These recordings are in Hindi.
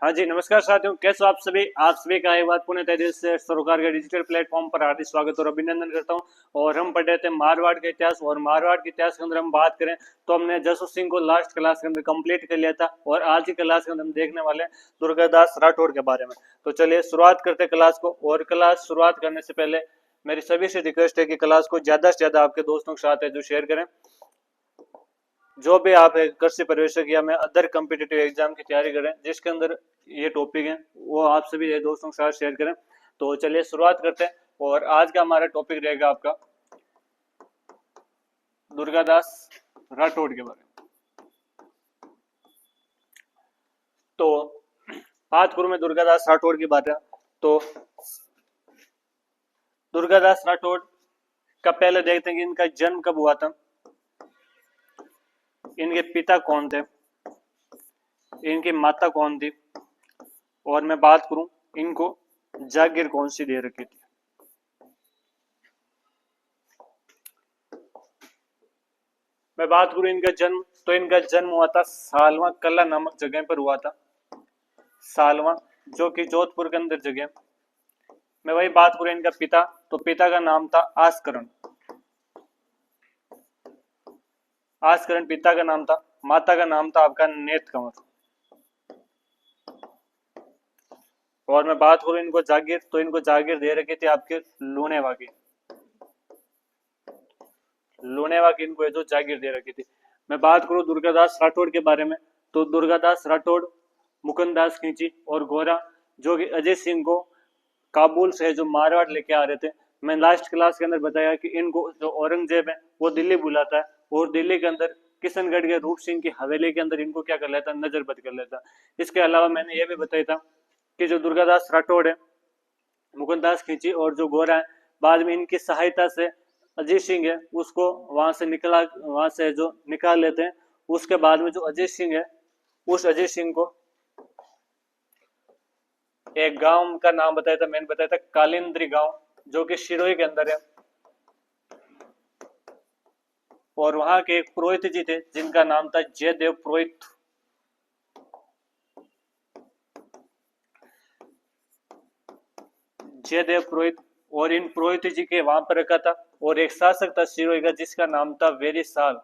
हाँ जी, नमस्कार साथियों, कैसे हो आप सभी का एक बार पुनः तहे दिल से सरोकार के डिजिटल प्लेटफॉर्म पर हार्दिक स्वागत और अभिनंदन करता हूँ। और हम पढ़ रहे थे मारवाड़ के इतिहास, और मारवाड़ के इतिहास के अंदर हम बात करें तो हमने जसवंत सिंह को लास्ट क्लास के अंदर कंप्लीट कर लिया था, और आज की क्लास के अंदर हम देखने वाले हैं दुर्गादास राठौड़ के बारे में। तो चलिए शुरुआत करते क्लास को। और क्लास शुरुआत करने से पहले मेरी सभी से रिक्वेस्ट है कि क्लास को ज्यादा से ज्यादा आपके दोस्तों के साथ है जो शेयर करें। जो भी आप एक कृषि पर्यवेक्षक या मैं अदर कम्पिटिटिव एग्जाम की तैयारी करें जिसके अंदर ये टॉपिक है, वो आप सभी दोस्तों के साथ शेयर करें। तो चलिए शुरुआत करते हैं। और आज का हमारा टॉपिक रहेगा आपका दुर्गादास राठौड़ के बारे में। तो बात करूं मैं दुर्गादास राठौड़ की बात है तो दुर्गादास राठौड़ का पहले देखते हैं कि इनका जन्म कब हुआ था, इनके पिता कौन थे, इनकी माता कौन थी, और मैं बात करूं इनको जागीर कौन सी दे रखी थी। मैं बात करूं इनका जन्म, तो इनका जन्म हुआ था सालवा कला नामक जगह पर हुआ था। सालवा जो कि जोधपुर के अंदर जगह। मैं वही बात करूं इनका पिता, तो पिता का नाम था आस्करण। आस्करण पिता का नाम था। माता का नाम था आपका नेत कंवर। और मैं बात करूं इनको जागीर, तो इनको जागीर दे रखी थी आपके लूणेवा की। लूणेवा की इनको जो जागीर दे रखी थी। मैं बात करूं दुर्गादास राठौड़ के बारे में, तो दुर्गादास राठौड़, मुकुंददास खींची और गोरा जो कि अजय सिंह को काबुल से जो मारवाड़ लेके आ रहे थे। मैं लास्ट क्लास के अंदर बताया कि इनको जो औरंगजेब है वो दिल्ली बुलाता है, और दिल्ली के अंदर किशनगढ़ के रूप सिंह की हवेली के अंदर इनको क्या कर लेता, नजरबंद कर लेता। इसके अलावा मैंने ये भी बताया था कि जो दुर्गादास राठौड़ है, मुकुंददास खींची और जो गोरा है, बाद में इनकी सहायता से अजय सिंह है उसको वहां से जो निकाल लेते हैं। उसके बाद में जो अजय सिंह है, उस अजय सिंह को एक गांव का नाम बताया था, मैंने बताया था कालिंद्री गांव, जो कि शिरोई के अंदर है। और वहां के एक पुरोहित जी थे जिनका नाम था जयदेव पुरोहित। जयदेव पुरोहित, और इन पुरोहित जी के वहां पर रखा था। और एक शासक था शिरोई का जिसका नाम था वेरी साल।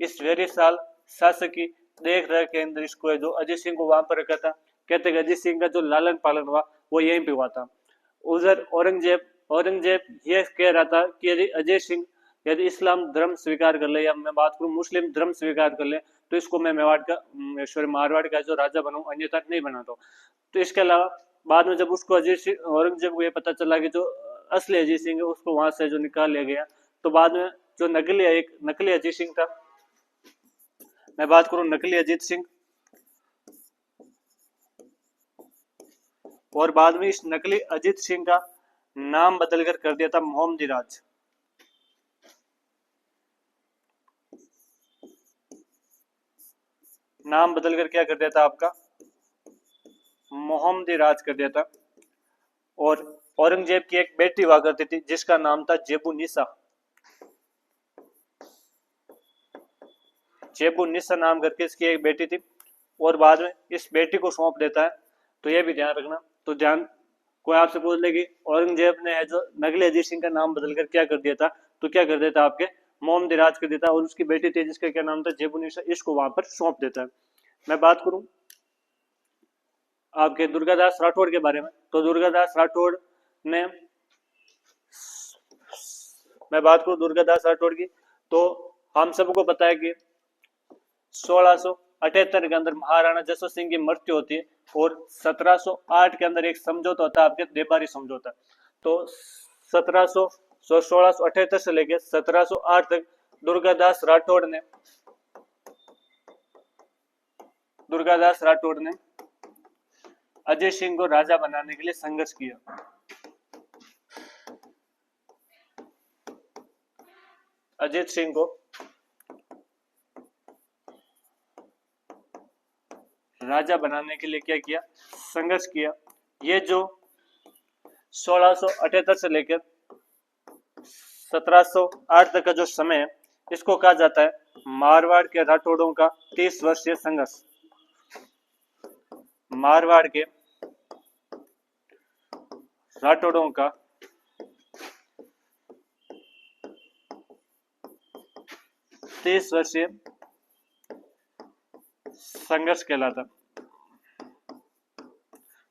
इस वेरी साल शासक की देख रेख के अंदर इसको जो अजय सिंह को वहां पर रखा था। कहते हैं अजय सिंह का जो लालन पालन हुआ वो यहीं पे हुआ था। उधर औरंगजेब ये कह रहा था कि यदि अजय सिंह यदि इस्लाम धर्म स्वीकार कर ले, या मैं बात करूं मुस्लिम धर्म स्वीकार कर ले, तो इसको मैं मेवाड़ का सॉरी मारवाड़ का जो राजा बनूं, अन्यथा नहीं बनाता। तो इसके अलावा बाद में जब उसको अजय सिंह, औरंगजेब को ये पता चला कि जो असली अजय सिंह है उसको वहां से जो निकाल लिया गया, तो बाद में जो नकली अजय सिंह था, मैं बात करूं नकली अजीत सिंह, और बाद में इस नकली अजीत सिंह का नाम बदलकर कर दिया था मोहम्मदी राज। नाम बदलकर क्या कर दिया था आपका, मोहम्मदी राज कर दिया था। और औरंगजेब की एक बेटी हुआ करती थी जिसका नाम था जेबू निसा। जेबू निसा नाम करके इसकी एक बेटी थी, और बाद में इस बेटी को सौंप देता है। तो ये भी ध्यान रखना। तो ध्यान कोई आपसे पूछ ले कि औरंगजेब ने जो नगले अजीत सिंह का नाम बदलकर क्या कर दिया था, तो क्या कर देता आपके मोहम्मद राज कर देता, और उसकी बेटी थी जिसका क्या नाम था जेबुनिसा, इसको वहां पर सौंप देता है। मैं बात करूं आपके दुर्गादास राठौड़ के बारे में, तो दुर्गादास राठौड़ ने मैं बात करूं दुर्गादास राठौड़ की, तो हम सबको पता है कि 1678 के अंदर महाराणा जसवंत सिंह की मृत्यु होती है, और 1708 के अंदर एक समझौता होता है आपके देबारी समझौता। तो 1678 से लेकर 1708 तक दुर्गादास राठौड़ ने अजय सिंह को राजा बनाने के लिए संघर्ष किया। अजीत सिंह को राजा बनाने के लिए क्या किया, संघर्ष किया। ये जो 1678 से लेकर 1708 तक का जो समय है, इसको कहा जाता है मारवाड़ के राठौड़ों का 30 वर्षीय संघर्ष। मारवाड़ के राठौड़ों का 30 वर्षीय संघर्ष कहलाता।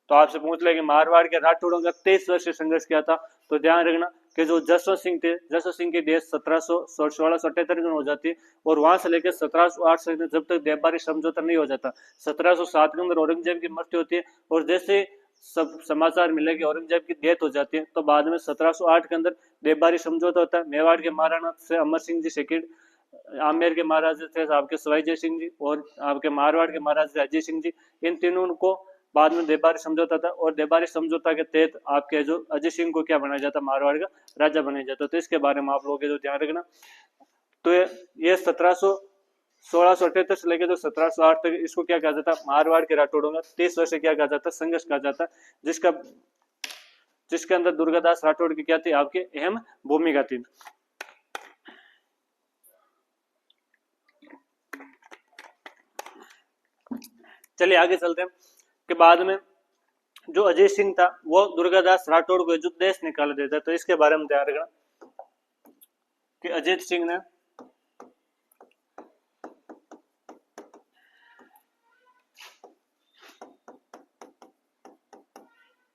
तो आपसे पूछ ले कि मारवाड़ के राठौड़ों का 23 वर्षीय संघर्ष क्या था, तो ध्यान रखना कि जो जसवंत सिंह थे, जसवंत सिंह की डेथ 1678 में हो जाती है और वहां से लेकर 1708 से जब तक देवबारी समझौता नहीं हो जाता। 1707 के अंदर औरंगजेब की मृत्यु होती है और जैसे सब समाचार मिले कि औरंगजेब की डेथ हो जाती है तो बाद में 1708 के अंदर देवबारी समझौता होता है। मेवाड़ के महाराणा से अमर सिंह जी सेकंड, आमेर के महाराज थे आपके सवाई जय सिंह जी और आपके मारवाड़ के महाराज थे अजय सिंह जी। इन तीनों को बाद में देवबारी समझौता था और देवबारी समझौता के तहत आपके जो अजय सिंह को क्या बनाया जाता, मारवाड़ का राजा बनाया जाता। तो इसके बारे में आप लोगों के जो ध्यान रखना। तो ये 1678 से लेकर जो 1708 तक इसको क्या कहा जाता, मारवाड़ के राठौड़ों का 30 वर्ष क्या कहा जाता, संघर्ष कहा जाता, जिसके अंदर दुर्गादास राठौड़ की क्या थी, आपकी अहम भूमिका थी। चलिए आगे चलते हैं कि बाद में जो अजय सिंह था वो दुर्गादास राठौड़ को जो देश निकाल देता। तो इसके बारे में ध्यान रखना कि अजीत सिंह ने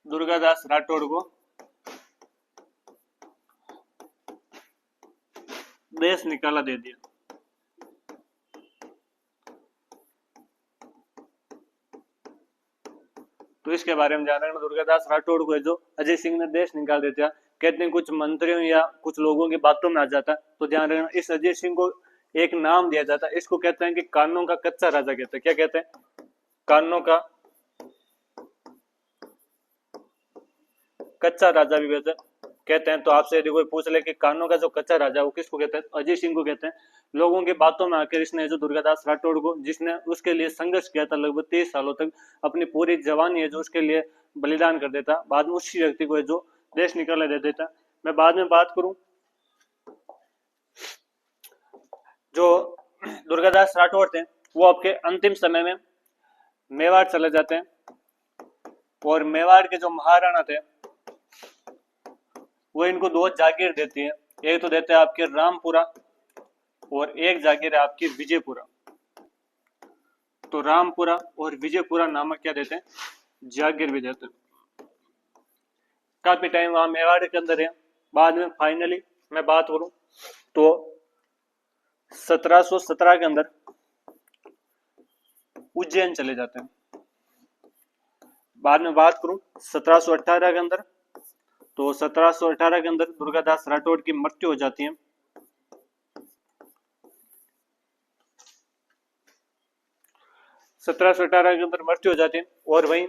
दुर्गादास राठौड़ को देश निकाला दे दिया। तो इसके बारे में ध्यान रखना, दुर्गादास राठौड़ को जो अजय सिंह ने देश निकाल देता, कहते हैं कुछ मंत्रियों या कुछ लोगों की बातों में आ जाता। तो ध्यान रखना इस अजय सिंह को एक नाम दिया जाता, इसको कहते हैं कि कानों का कच्चा राजा कहते हैं। क्या कहते हैं, कानों का कच्चा राजा भी कहते हैं। तो आपसे यदि कोई पूछ ले कि कानों का जो कच्चा राजा वो किसको कहते हैं, अजय सिंह को कहते हैं। लोगों की बातों में आकर इसने जो दुर्गादास राठौड़ को, जिसने उसके लिए संघर्ष किया था लगभग 30 सालों तक, अपनी पूरी जवानी है जो उसके लिए बलिदान कर देता, बाद में उसी व्यक्ति को जो देश निकाला दे देता। मैं बाद में बात करूं जो दुर्गादास राठौड़ थे वो आपके अंतिम समय में मेवाड़ चले जाते हैं और मेवाड़ के जो महाराणा थे वो इनको 2 जागीर देती है। एक तो देते हैं आपके रामपुरा और एक जागीर है आपकी विजयपुरा। तो रामपुरा और विजयपुरा नामक क्या देते हैं, जागीर भी देते हैं। काफी टाइम वहां मेवाड़ के अंदर है। बाद में फाइनली मैं बात करूं तो 1717 के अंदर उज्जैन चले जाते हैं। बाद में बात करूं 1718 के अंदर, तो 1718 के अंदर दुर्गादास राठौड़ की मृत्यु हो जाती है। सत्रह के अंदर मृत्यु हो जाती है और वहीं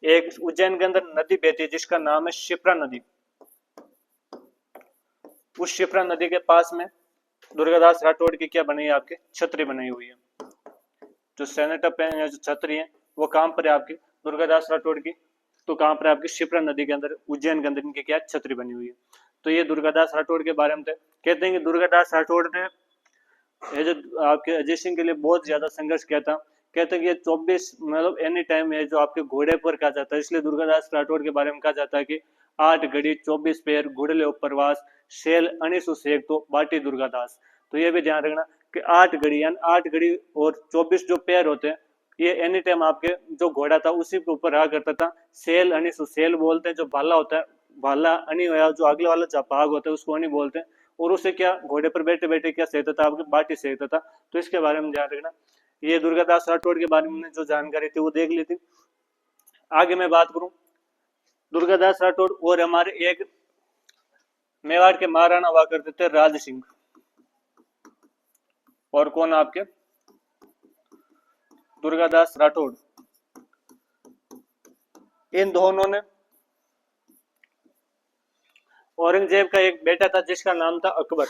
एक उज्जैन के अंदर नदी बहती है जिसका नाम है शिप्रा नदी। उस शिप्रा नदी के पास में दुर्गादास राठौड़ की क्या बनी है, आपके छतरी बनाई हुई है। जो सेनेटअप है, जो छतरी है वो कहां पर है आपकी, दुर्गादास राठौड़ की, तो कहां पर आपकी शिप्रा नदी के अंदर, उज्जैन के अंदर इनकी क्या छतरी बनी हुई है। तो ये दुर्गादास राठौड़ के बारे में थे। कहते हैं कि दुर्गादास राठौड़ ने ये जो आपके अजय सिंह के लिए बहुत ज्यादा संघर्ष किया था। कहते हैं कि 24 मतलब एनी टाइम है जो आपके घोड़े पर कहा जाता है, इसलिए दुर्गादास राठौड़ के बारे में कहा जाता है कि 8 घड़ी 24 पैर घोड़े उपरवास शेल अनिसु सेक तो बाटी दुर्गादास। तो ये भी ध्यान रखना कि 8 घड़ी यानी 8 घड़ी और 24 जो पैर होते हैं ये एनी टाइम आपके जो घोड़ा था उसी के ऊपर रहा करता था। सेल अनिसु, सेल बोलते हैं जो भाला होता है, भाला अनि होया जो अगले वाला भाग होता है उसको अनि बोलते हैं, और उसे क्या घोड़े पर बैठे बैठे क्या सेकता था, आपके बाटी सेकता था। तो इसके बारे में ध्यान रखना। ये दुर्गादास राठौड़ के बारे में जो जानकारी थी वो देख ली थी। आगे मैं बात करूं दुर्गादास राठौड़ और हमारे एक मेवाड़ के महाराणा हुआ करते थे राज सिंह, और कौन आपके दुर्गादास राठौड़। इन दोनों ने औरंगजेब का एक बेटा था जिसका नाम था अकबर।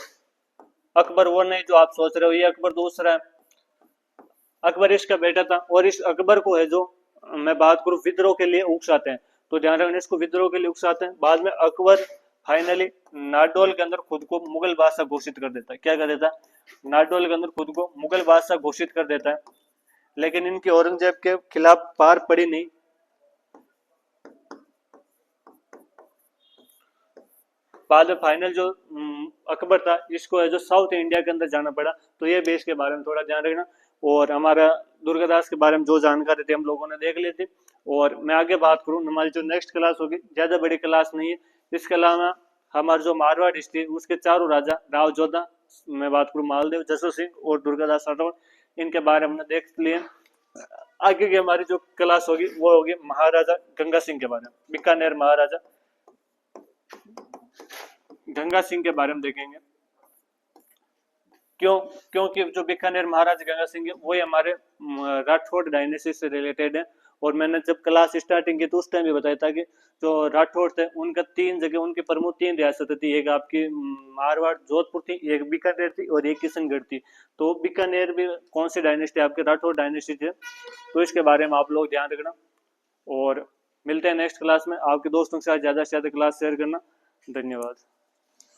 अकबर वो नहीं जो आप सोच रहे हो, ये अकबर दूसरा है। अकबर इसका बेटा था और इस अकबर को है जो मैं बात करूं विद्रोह के लिए उकसाते हैं। तो ध्यान रखना इसको विद्रोह के लिए उकसाते हैं। बाद में अकबर फाइनली नाडोल के अंदर खुद को मुगल बादशाह घोषित कर देता है। क्या कर देता है, नाडोल के अंदर खुद को मुगल बादशाह घोषित कर देता है। लेकिन इनकी औरंगजेब के खिलाफ पार पड़ी नहीं बाद में फाइनल जो अकबर था, इसको है जो साउथ इंडिया के अंदर जाना पड़ा। तो ये भी इसके बारे में थोड़ा ध्यान रखना। और हमारा दुर्गादास के बारे में जो जानकारी थी हम लोगों ने देख ली थी। और मैं आगे बात करूँ, हमारी जो नेक्स्ट क्लास होगी ज़्यादा बड़ी क्लास नहीं है। इसके अलावा हमारे जो मारवाड़ हिस्ट्री उसके चारों राजा राव जोधा, मैं बात करूँ मालदेव, जसो सिंह और दुर्गादास राठौड़, इनके बारे में हमने देख लिए। आगे की हमारी जो क्लास होगी वो होगी महाराजा गंगा सिंह के बारे में। बीकानेर महाराजा गंगा सिंह के बारे में देखेंगे। क्योंकि जो बीकानेर महाराजा गंगा सिंह है वो हमारे राठौड़ डायनेस्टी से रिलेटेड है। और मैंने जब क्लास स्टार्टिंग की तो उस टाइम भी बताया था कि जो राठौड़ थे उनका 3 जगह, उनकी प्रमुख 3 रियासतें थी। एक आपकी मारवाड़ जोधपुर थी, एक बीकानेर थी और एक किशनगढ़ थी। तो बीकानेर भी कौन सी डायनेस्टी, आपके राठौड़ डायनेस्टी थे। तो इसके बारे में आप लोग ध्यान रखना। और मिलते हैं नेक्स्ट क्लास में। आपके दोस्तों के साथ ज़्यादा से ज़्यादा क्लास शेयर करना। धन्यवाद।